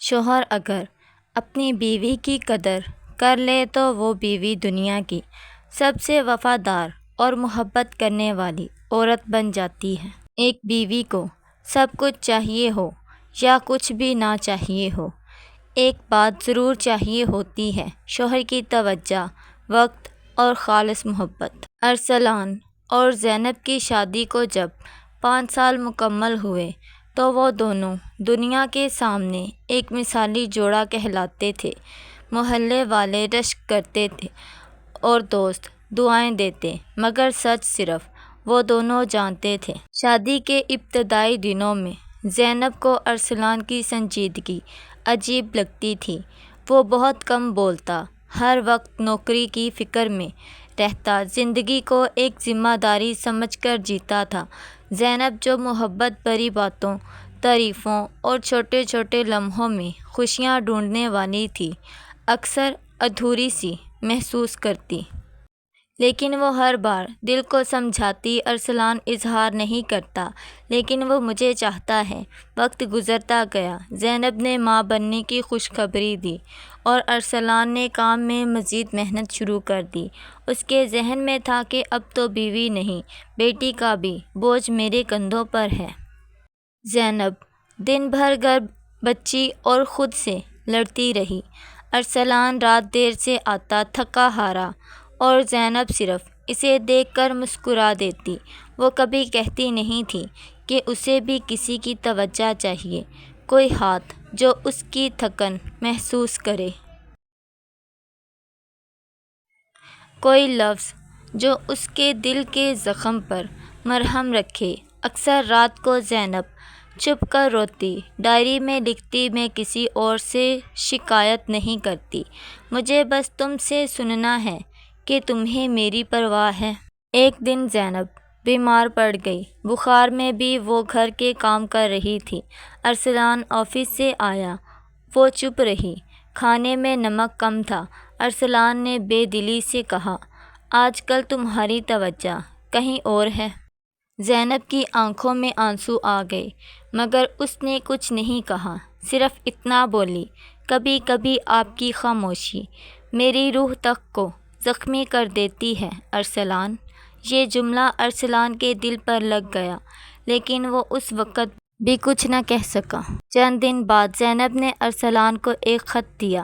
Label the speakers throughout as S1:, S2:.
S1: شوہر اگر اپنی بیوی کی قدر کر لے تو وہ بیوی دنیا کی سب سے وفادار اور محبت کرنے والی عورت بن جاتی ہے۔ ایک بیوی کو سب کچھ چاہیے ہو یا کچھ بھی نہ چاہیے ہو، ایک بات ضرور چاہیے ہوتی ہے: شوہر کی توجہ، وقت اور خالص محبت۔ ارسلان اور زینب کی شادی کو جب 5 سال مکمل ہوئے تو وہ دونوں دنیا کے سامنے ایک مثالی جوڑا کہلاتے تھے۔ محلے والے رشک کرتے تھے اور دوست دعائیں دیتے، مگر سچ صرف وہ دونوں جانتے تھے۔ شادی کے ابتدائی دنوں میں زینب کو ارسلان کی سنجیدگی عجیب لگتی تھی۔ وہ بہت کم بولتا، ہر وقت نوکری کی فکر میں رہتا، زندگی کو ایک ذمہ داری سمجھ کر جیتا تھا۔ زینب جو محبت بھری باتوں، تعریفوں اور چھوٹے چھوٹے لمحوں میں خوشیاں ڈھونڈنے والی تھی، اکثر ادھوری سی محسوس کرتی۔ لیکن وہ ہر بار دل کو سمجھاتی، ارسلان اظہار نہیں کرتا لیکن وہ مجھے چاہتا ہے۔ وقت گزرتا گیا، زینب نے ماں بننے کی خوشخبری دی اور ارسلان نے کام میں مزید محنت شروع کر دی۔ اس کے ذہن میں تھا کہ اب تو بیوی نہیں، بیٹی کا بھی بوجھ میرے کندھوں پر ہے۔ زینب دن بھر گھر، بچی اور خود سے لڑتی رہی۔ ارسلان رات دیر سے آتا، تھکا ہارا، اور زینب صرف اسے دیکھ کر مسکرا دیتی۔ وہ کبھی کہتی نہیں تھی کہ اسے بھی کسی کی توجہ چاہیے، کوئی ہاتھ جو اس کی تھکن محسوس کرے، کوئی لفظ جو اس کے دل کے زخم پر مرہم رکھے۔ اکثر رات کو زینب چھپ کر روتی، ڈائری میں لکھتی: میں کسی اور سے شکایت نہیں کرتی، مجھے بس تم سے سننا ہے کہ تمہیں میری پرواہ ہے۔ ایک دن زینب بیمار پڑ گئی، بخار میں بھی وہ گھر کے کام کر رہی تھی۔ ارسلان آفس سے آیا، وہ چپ رہی، کھانے میں نمک کم تھا۔ ارسلان نے بے دلی سے کہا: آج کل تمہاری توجہ کہیں اور ہے۔ زینب کی آنکھوں میں آنسو آ گئے، مگر اس نے کچھ نہیں کہا، صرف اتنا بولی: کبھی کبھی آپ کی خاموشی میری روح تک کو زخمی کر دیتی ہے ارسلان۔ یہ جملہ ارسلان کے دل پر لگ گیا، لیکن وہ اس وقت بھی کچھ نہ کہہ سکا۔ چند دن بعد زینب نے ارسلان کو ایک خط دیا۔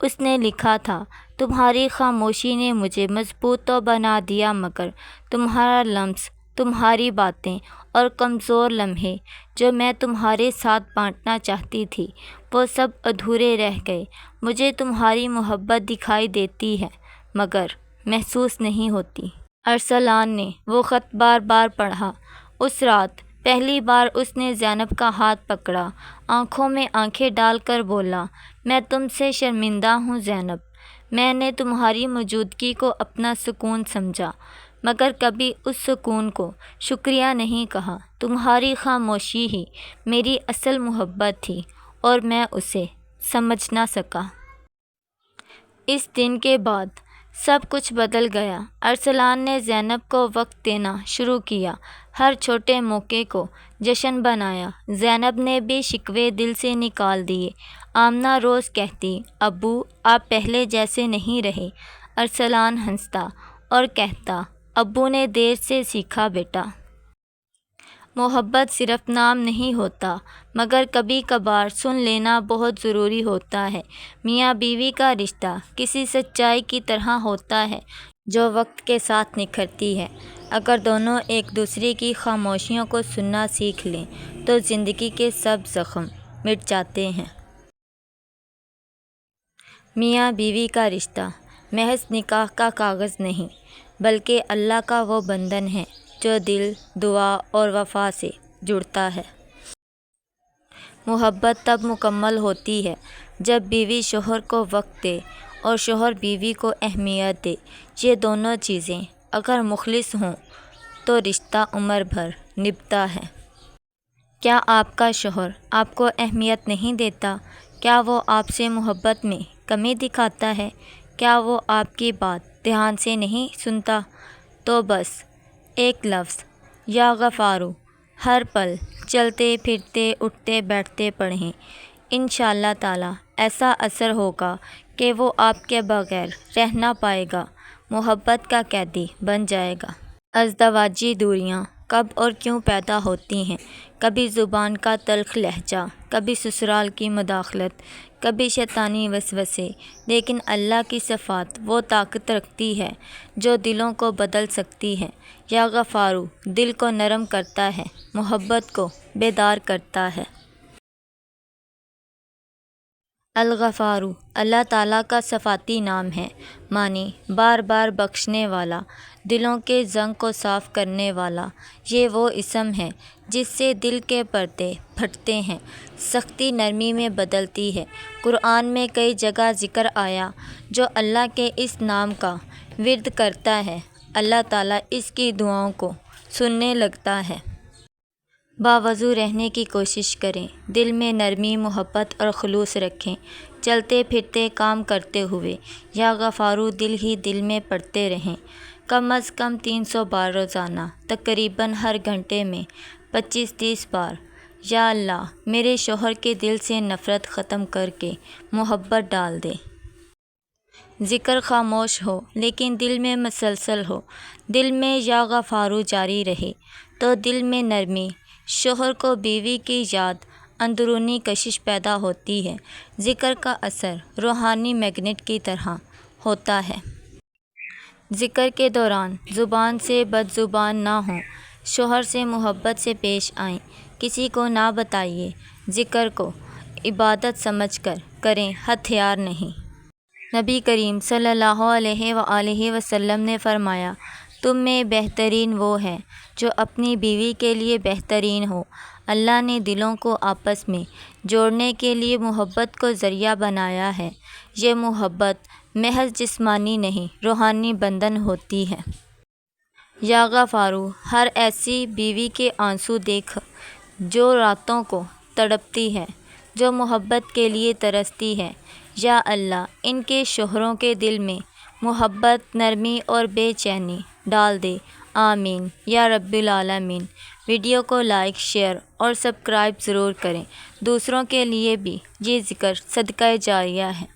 S1: اس نے لکھا تھا: تمہاری خاموشی نے مجھے مضبوط تو بنا دیا، مگر تمہارا لمس، تمہاری باتیں اور کمزور لمحے جو میں تمہارے ساتھ بانٹنا چاہتی تھی، وہ سب ادھورے رہ گئے۔ مجھے تمہاری محبت دکھائی دیتی ہے مگر محسوس نہیں ہوتی۔ ارسلان نے وہ خط بار بار پڑھا۔ اس رات پہلی بار اس نے زینب کا ہاتھ پکڑا، آنکھوں میں آنکھیں ڈال کر بولا: میں تم سے شرمندہ ہوں زینب، میں نے تمہاری موجودگی کو اپنا سکون سمجھا، مگر کبھی اس سکون کو شکریہ نہیں کہا۔ تمہاری خاموشی ہی میری اصل محبت تھی اور میں اسے سمجھ نہ سکا۔ اس دن کے بعد سب کچھ بدل گیا۔ ارسلان نے زینب کو وقت دینا شروع کیا، ہر چھوٹے موقع کو جشن بنایا۔ زینب نے بھی شکوے دل سے نکال دیے۔ آمنہ روز کہتی: ابو آپ پہلے جیسے نہیں رہے۔ ارسلان ہنستا اور کہتا: ابو نے دیر سے سیکھا بیٹا۔ محبت صرف نام نہیں ہوتا، مگر کبھی کبھار سن لینا بہت ضروری ہوتا ہے۔ میاں بیوی کا رشتہ کسی سچائی کی طرح ہوتا ہے جو وقت کے ساتھ نکھرتی ہے۔ اگر دونوں ایک دوسرے کی خاموشیوں کو سننا سیکھ لیں تو زندگی کے سب زخم مٹ جاتے ہیں۔ میاں بیوی کا رشتہ محض نکاح کا کاغذ نہیں، بلکہ اللہ کا وہ بندھن ہے جو دل، دعا اور وفا سے جڑتا ہے۔ محبت تب مکمل ہوتی ہے جب بیوی شوہر کو وقت دے اور شوہر بیوی کو اہمیت دے۔ یہ دونوں چیزیں اگر مخلص ہوں تو رشتہ عمر بھر نبھتا ہے۔ کیا آپ کا شوہر آپ کو اہمیت نہیں دیتا؟ کیا وہ آپ سے محبت میں کمی دکھاتا ہے؟ کیا وہ آپ کی بات دھیان سے نہیں سنتا؟ تو بس ایک لفظ: یا غفارو ہر پل چلتے پھرتے اٹھتے بیٹھتے پڑھیں۔ انشاءاللہ تعالی ایسا اثر ہوگا کہ وہ آپ کے بغیر رہ نہ پائے گا، محبت کا قیدی بن جائے گا۔ ازدواجی دوریاں کب اور کیوں پیدا ہوتی ہیں؟ کبھی زبان کا تلخ لہجہ، کبھی سسرال کی مداخلت، کبھی شیطانی وسوسے، لیکن اللہ کی صفات وہ طاقت رکھتی ہے جو دلوں کو بدل سکتی ہے۔ یا غفارو دل کو نرم کرتا ہے، محبت کو بیدار کرتا ہے۔ الغفارو اللہ تعالیٰ کا صفاتی نام ہے، معنی بار بار بخشنے والا، دلوں کے زنگ کو صاف کرنے والا۔ یہ وہ اسم ہے جس سے دل کے پردے پھٹتے ہیں، سختی نرمی میں بدلتی ہے۔ قرآن میں کئی جگہ ذکر آیا جو اللہ کے اس نام کا ورد کرتا ہے، اللہ تعالیٰ اس کی دعاؤں کو سننے لگتا ہے۔ باوضو رہنے کی کوشش کریں، دل میں نرمی، محبت اور خلوص رکھیں، چلتے پھرتے کام کرتے ہوئے یا غفارو دل ہی دل میں پڑھتے رہیں، کم از کم 300 بار روزانہ، تقریباً ہر گھنٹے میں 25-30 بار۔ یا اللہ میرے شوہر کے دل سے نفرت ختم کر کے محبت ڈال دے۔ ذکر خاموش ہو لیکن دل میں مسلسل ہو، دل میں یا غفارو جاری رہے تو دل میں نرمی، شوہر کو بیوی کی یاد، اندرونی کشش پیدا ہوتی ہے۔ ذکر کا اثر روحانی میگنیٹ کی طرح ہوتا ہے۔ ذکر کے دوران زبان سے بد زبان نہ ہوں، شوہر سے محبت سے پیش آئیں، کسی کو نہ بتائیے، ذکر کو عبادت سمجھ کر کریں، ہتھیار نہیں۔ نبی کریم صلی اللہ علیہ وآلہ وسلم نے فرمایا، تم میں بہترین وہ ہے جو اپنی بیوی کے لیے بہترین ہو۔ اللہ نے دلوں کو آپس میں جوڑنے کے لیے محبت کو ذریعہ بنایا ہے۔ یہ محبت محض جسمانی نہیں، روحانی بندھن ہوتی ہے۔ یا غفارو ہر ایسی بیوی کے آنسو دیکھ جو راتوں کو تڑپتی ہے، جو محبت کے لیے ترستی ہے، یا اللہ ان کے شوہروں کے دل میں محبت، نرمی اور بے چینی ڈال دے، آمین یا رب العالمین۔ ویڈیو کو لائک، شیئر اور سبسکرائب ضرور کریں، دوسروں کے لیے بھی یہ ذکر صدقہ جاریہ ہے۔